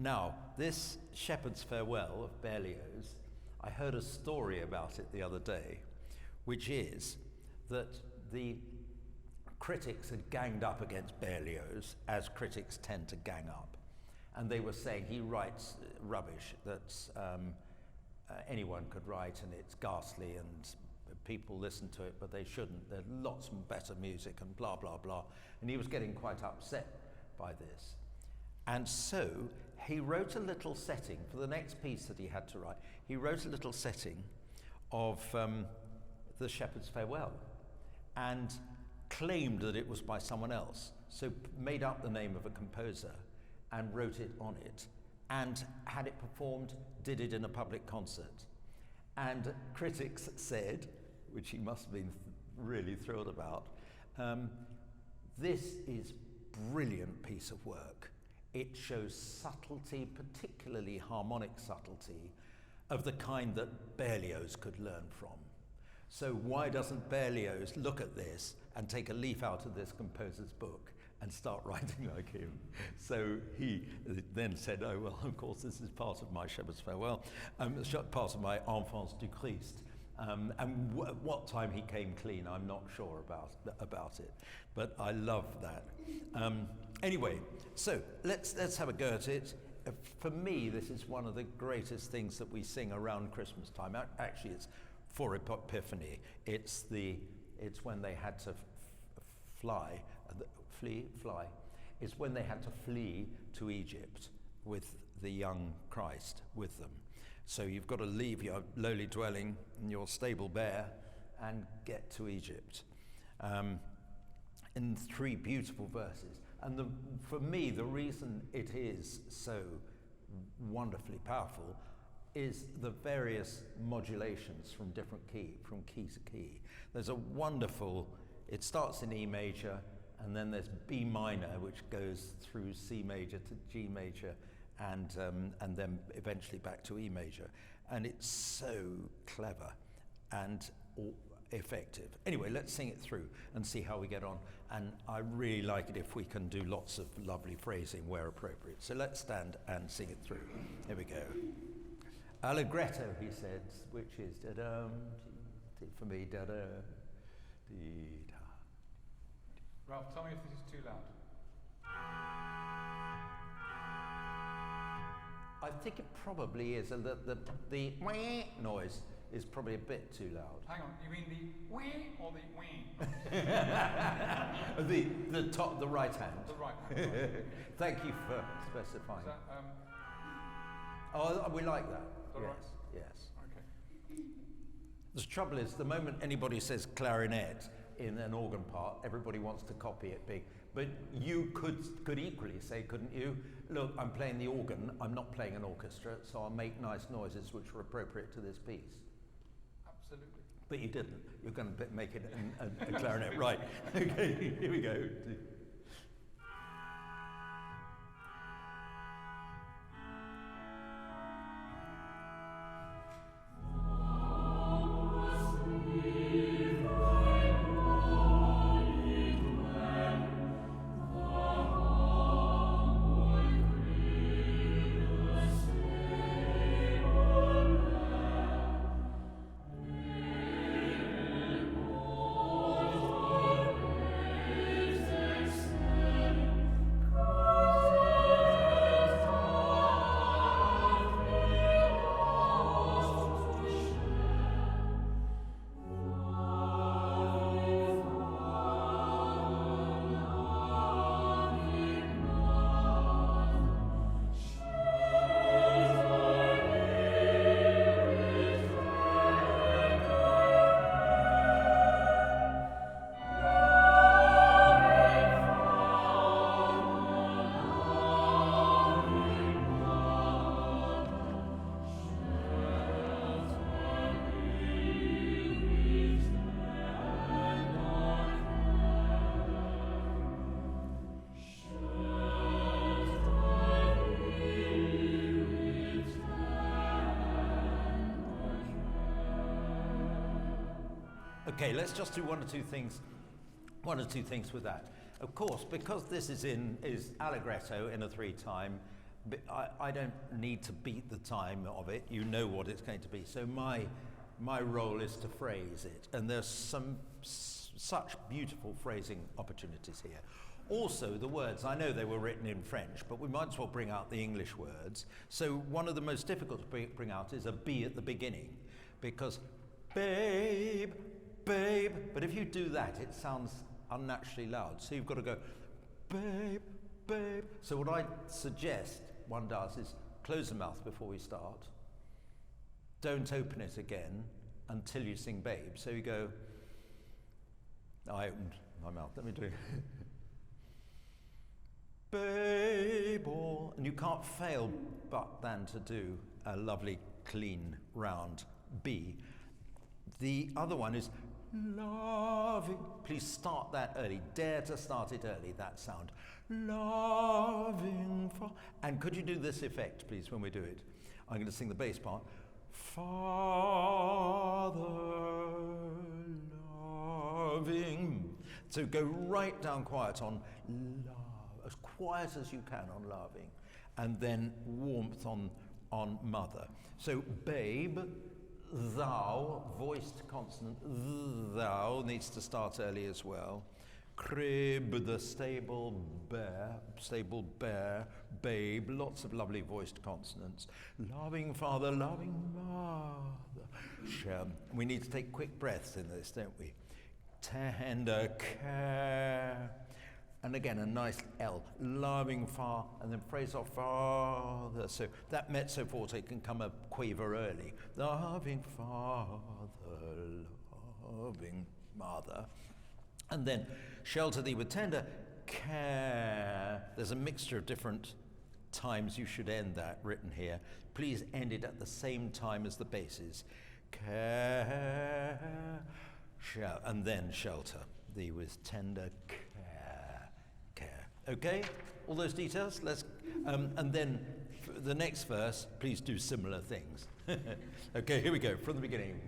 Now, this Shepherd's Farewell of Berlioz, I heard a story about it the other day, which is that the critics had ganged up against Berlioz, as critics tend to gang up. And they were saying he writes rubbish that anyone could write, and it's ghastly, and people listen to it, but they shouldn't. There's lots of better music, and blah, blah, blah. And he was getting quite upset by this. And so he wrote a little setting for the next piece that he had to write. He wrote a little setting of the Shepherd's Farewell and claimed that it was by someone else. So made up the name of a composer and wrote it on it and had it performed, did it in a public concert. And critics said, which he must have been really thrilled about, this is a brilliant piece of work. It shows subtlety, particularly harmonic subtlety, of the kind that Berlioz could learn from. So why doesn't Berlioz look at this and take a leaf out of this composer's book and start writing like him? So he then said, oh, well, of course, this is part of my Shepherd's Farewell, part of my Enfance du Christ. And what time he came clean, I'm not sure about it, but I love that. Anyway, so let's have a go at it. For me, this is one of the greatest things that we sing around Christmas time. Actually, it's for Epiphany. It's when they had to fly. It's when they had to flee to Egypt with the young Christ with them. So you've got to leave your lowly dwelling and your stable bare and get to Egypt. In 3 beautiful verses. And for me, the reason it is so wonderfully powerful is the various modulations from different from key to key. There's a wonderful, it starts in E major, and then there's B minor, which goes through C major to G major, and then eventually back to E major. And it's so clever and effective. Anyway, let's sing it through and see how we get on. And I really like it if we can do lots of lovely phrasing where appropriate. So let's stand and sing it through. Here we go. Allegretto, he said, which is da-dum, for me, da-da, dee-da. Ralph, tell me if this is too loud. I think it probably is. The wah noise is probably a bit too loud. Hang on, you mean the wah or the wah? The top, the right hand. The right hand. Right. Thank you for specifying. Is that, oh, we like that. Yes, right? Yes. Okay. The trouble is, the moment anybody says clarinet in an organ part, everybody wants to copy it big. But you could equally say, couldn't you? Look, I'm playing the organ, I'm not playing an orchestra, so I'll make nice noises which are appropriate to this piece. Absolutely. But you didn't. You're going to make it a clarinet. Right. Okay, here we go. Okay, let's just do one or two things with that. Of course, because this is allegretto in a 3-time, I don't need to beat the time of it. You know what it's going to be. So my role is to phrase it. And there's such beautiful phrasing opportunities here. Also, the words, I know they were written in French, but we might as well bring out the English words. So one of the most difficult to bring out is a B at the beginning, because babe, babe, but if you do that, it sounds unnaturally loud. So you've got to go, babe, babe. So what I suggest one does is close the mouth before we start. Don't open it again until you sing babe. So you go, I opened my mouth, let me do it. Babe, and you can't fail but then to do a lovely, clean, round B. The other one is loving. Please start that early. Dare to start it early, that sound. Loving for. And could you do this effect, please, when we do it? I'm going to sing the bass part. Father, loving. So go right down quiet on love. As quiet as you can on loving, and then warmth on mother. So babe, thou, voiced consonant, thou needs to start early as well. Crib, the stable bear, babe, lots of lovely voiced consonants. Loving father, loving mother. We need to take quick breaths in this, don't we? Tender care. And again, a nice L, loving far, and then phrase off father. So that mezzo forte can come a quaver early. Loving father, loving mother. And then shelter thee with tender care. There's a mixture of different times you should end that written here. Please end it at the same time as the basses. Care, and then shelter thee with tender care. Okay, all those details. Let's, and then the next verse. Please do similar things. Okay, here we go from the beginning.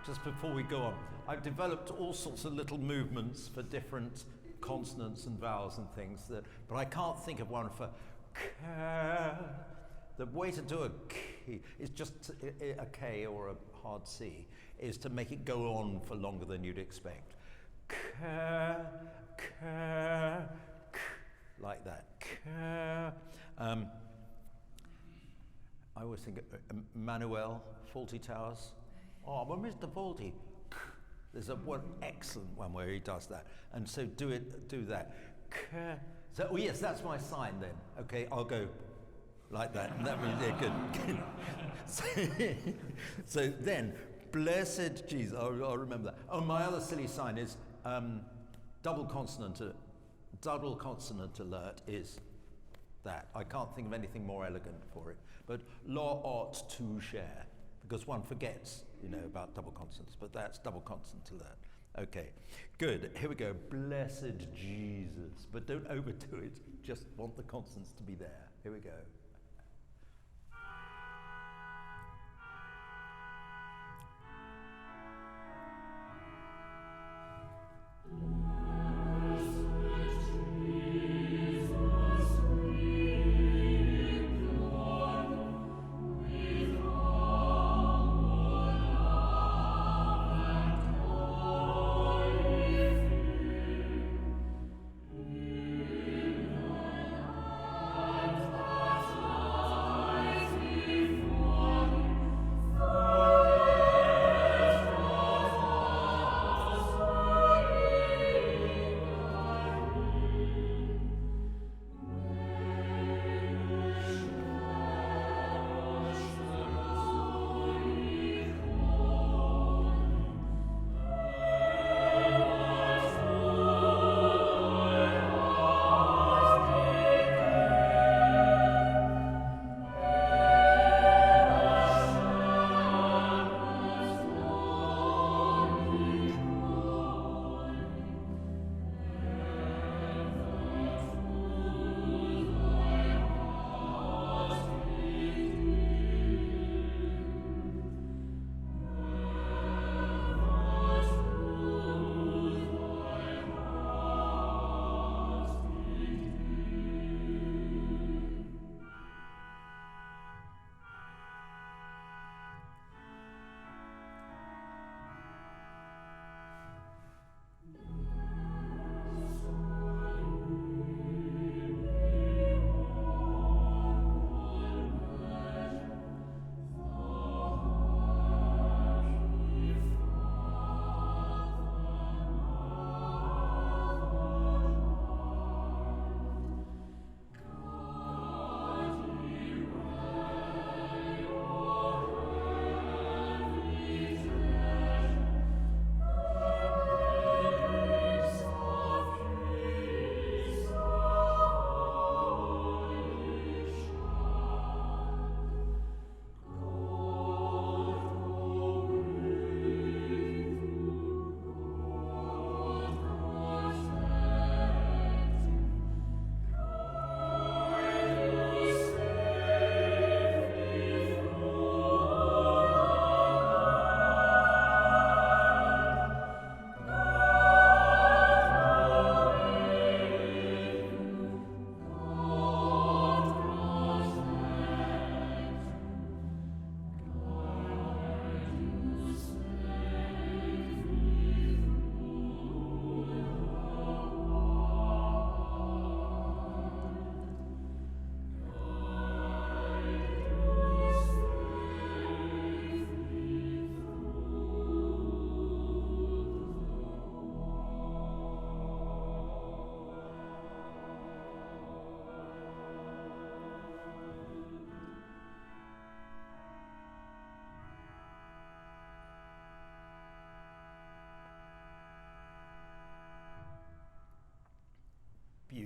Just before we go on, I've developed all sorts of little movements for different consonants and vowels and things, but I can't think of one for K. The way to do a K is just a K or a hard C, is to make it go on for longer than you'd expect. K, K, K, like that. K. I always think Manuel, Faulty Towers. Oh, well, Mr. Faulty. There's one excellent one where he does that. And so do that. So, oh yes, that's my sign then. Okay, I'll go like that. And that means they're good. So then, blessed Jesus, I'll remember that. Oh, my other silly sign is double consonant alert is that. I can't think of anything more elegant for it. But law ought to share, because one forgets, about double consonants, but that's double consonant alert. Okay, good. Here we go. Blessed Jesus. But don't overdo it. Just want the consonants to be there. Here we go.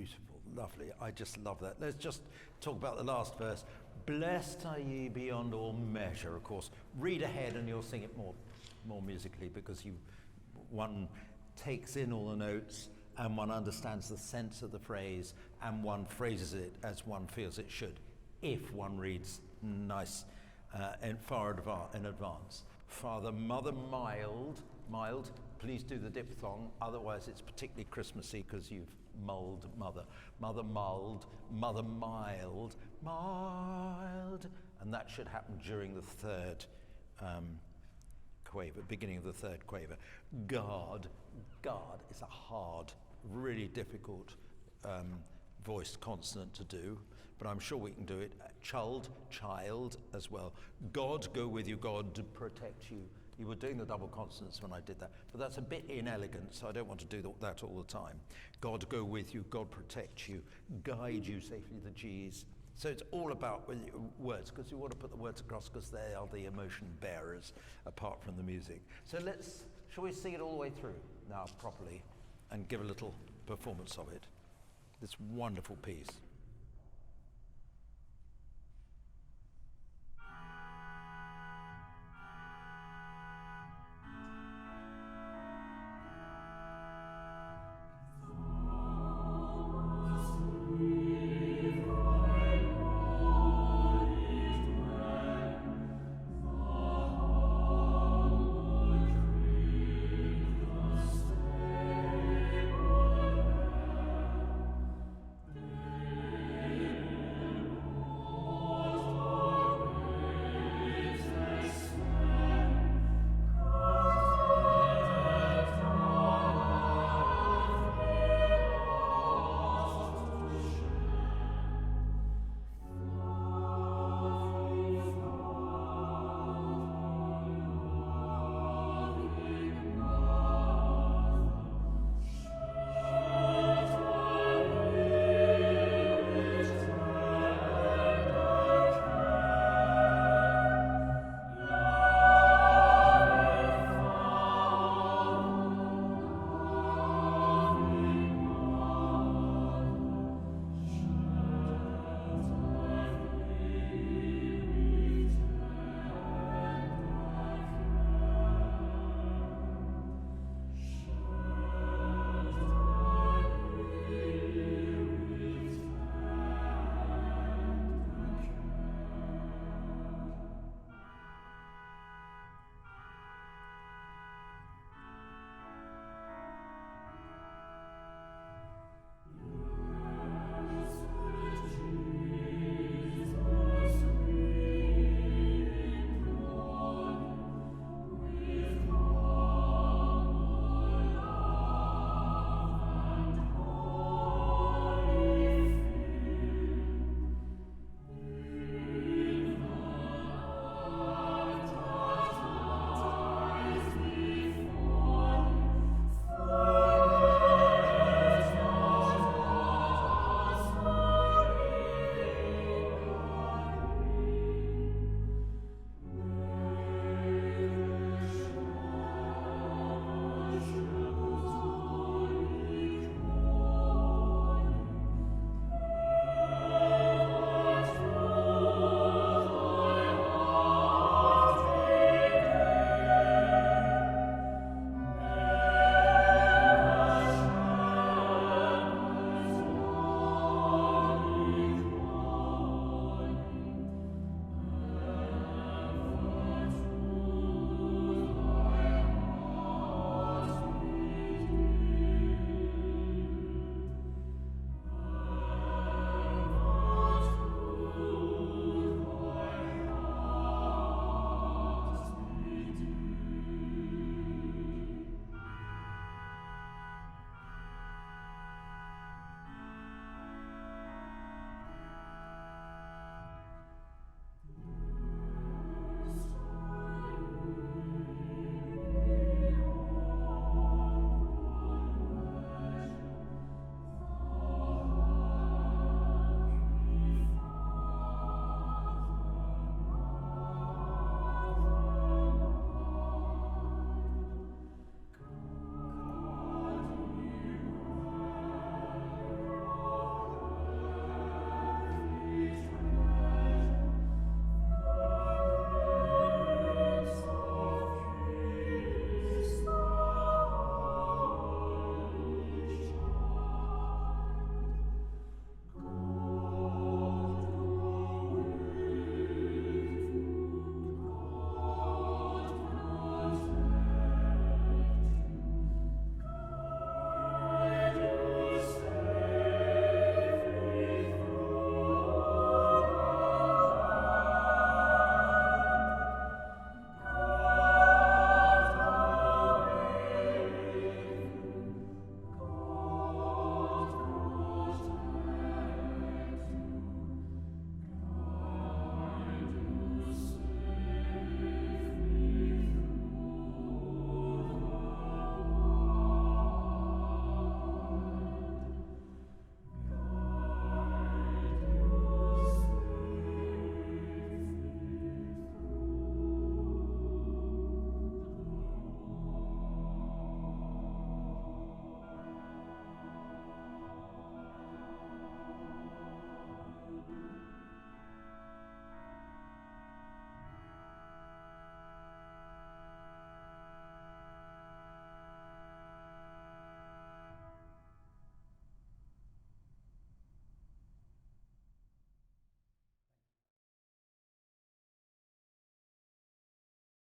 beautiful, lovely. I just love that. Let's just talk about the last verse. Blessed are ye beyond all measure, of course. Read ahead and you'll sing it more musically, because one takes in all the notes and one understands the sense of the phrase and one phrases it as one feels it should, if one reads nice and far in advance. Father, mother, mild, please do the diphthong, otherwise it's particularly Christmassy because you've mulled mother. Mother mild, and that should happen during the third quaver, beginning of the third quaver. God is a hard, really difficult voiced consonant to do, but I'm sure we can do it. Child as well. God go with you, God protect you. You were doing the double consonants when I did that, but that's a bit inelegant, so I don't want to do that all the time. God go with you, God protect you, guide you safely, the G's. So it's all about words, because you want to put the words across because they are the emotion bearers apart from the music. So shall we sing it all the way through now properly and give a little performance of it? This wonderful piece.